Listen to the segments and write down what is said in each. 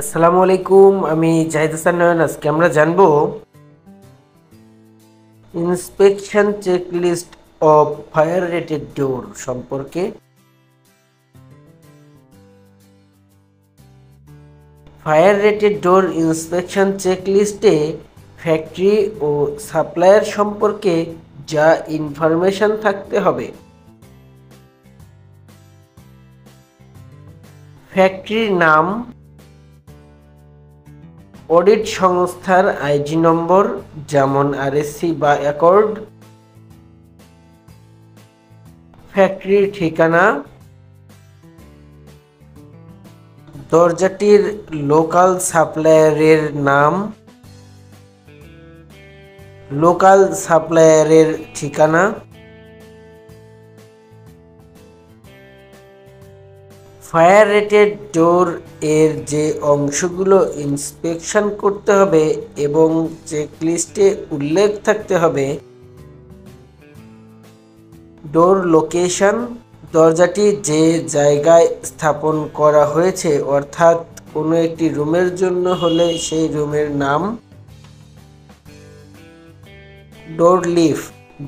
আসসালামু আলাইকুম, আমি জাহিদ হাসান নয়ন। আজকে আমরা জানবো inspection checklist of fire rated door সম্পর্কে। ফায়ার রেটেড ডোর ইন্সপেকশন চেকলিস্টে ফ্যাক্টরি ও সাপ্লায়ার সম্পর্কে যা ইনফরমেশন থাকতে হবে। ফ্যাক্টরির নাম, অডিট সংস্থার আইডি নম্বর যেমন আরএসসি বা অ্যাকর্ড, ফ্যাক্টরির ঠিকানা, দরজাটির লোকাল সাপ্লায়ারের নাম, লোকাল সাপ্লায়ারের ঠিকানা, ফায়ার রেটেড ডোর এর যে অংশগুলো ইন্সপেকশন করতে হবে এবং চেকলিস্টে উল্লেখ থাকতে হবে। ডোর লোকেশন, দরজাটি যে জায়গায় স্থাপন করা হয়েছে, অর্থাৎ কোনো একটি রুমের জন্য হলে সেই রুমের নাম। ডোর লিফ,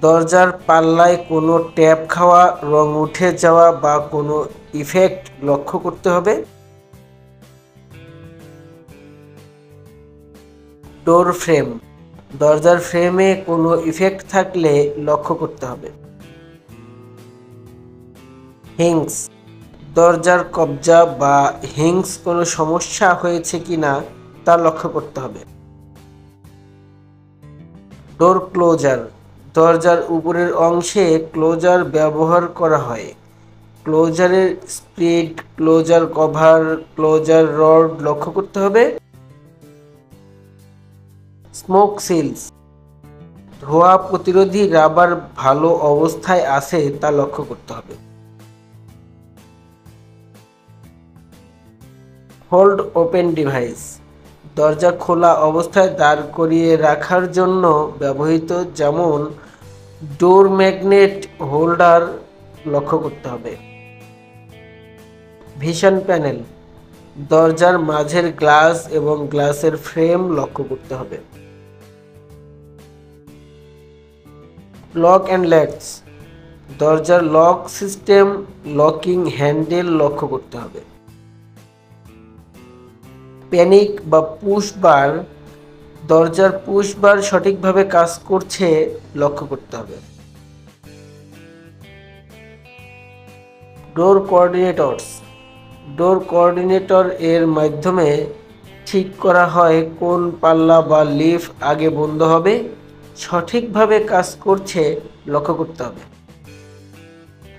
দরজার পাল্লায় কোনো ট্যাপ খাওয়া, রং উঠে যাওয়া বা কোনো ইফেক্ট লক্ষ্য করতে হবে। ডোর ফ্রেম, দরজার ফ্রেমে কোনো ইফেক্ট থাকলে লক্ষ্য করতে হবে। হিংস, দরজার কবজা বা হিংস কোনো সমস্যা হয়েছে কিনা তা লক্ষ্য করতে হবে। ডোর ক্লোজার, দরজার উপরের অংশে ক্লোজার ব্যবহার করা হয়। ক্লোজারের স্প্রিড, ক্লোজার কভার, ক্লোজার রড লক্ষ্য করতে হবে। স্মোক সিলস, ধোঁয়া প্রতিরোধী রাবার ভালো অবস্থায় আছে তা লক্ষ্য করতে হবে। হোল্ড ওপেন ডিভাইস, দরজা খোলা অবস্থায় দাঁড় করিয়ে রাখার জন্য ব্যবহৃত, যেমন ডোর ম্যাগনেট হোল্ডার লক্ষ্য করতে হবে। ভিশন প্যানেল, দরজার মাঝের গ্লাস এবং গ্লাসের ফ্রেম লক্ষ্য করতে হবে। লক অ্যান্ড ল্যাটস, দরজার লক সিস্টেম, লকিং হ্যান্ডেল লক্ষ্য করতে হবে। প্যানিক বা পুশ বার, দরজার পুশ বার সঠিকভাবে কাজ করছে লক্ষ্য করতে হবে। ডোর কোঅর্ডিনেটরস, ডোর কোঅর্ডিনেটর এর মাধ্যমে ঠিক করা হয় কোন পাল্লা বা লিফ আগে বন্ধ হবে, সঠিকভাবে কাজ করছে লক্ষ্য করতে হবে।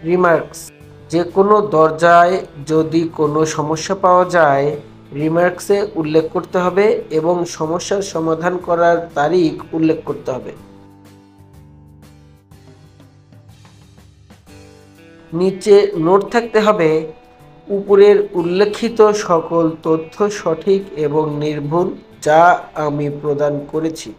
রিমার্কস, যে কোনো দরজায় যদি কোনো সমস্যা পাওয়া যায় রিমার্কসে উল্লেখ করতে হবে এবং সমস্যার সমাধান করার তারিখ উল্লেখ করতে হবে। নিচে নোট থাকতে হবে, উপরের উল্লেখিত সকল তথ্য সঠিক এবং নির্ভুল যা আমি প্রদান করেছি।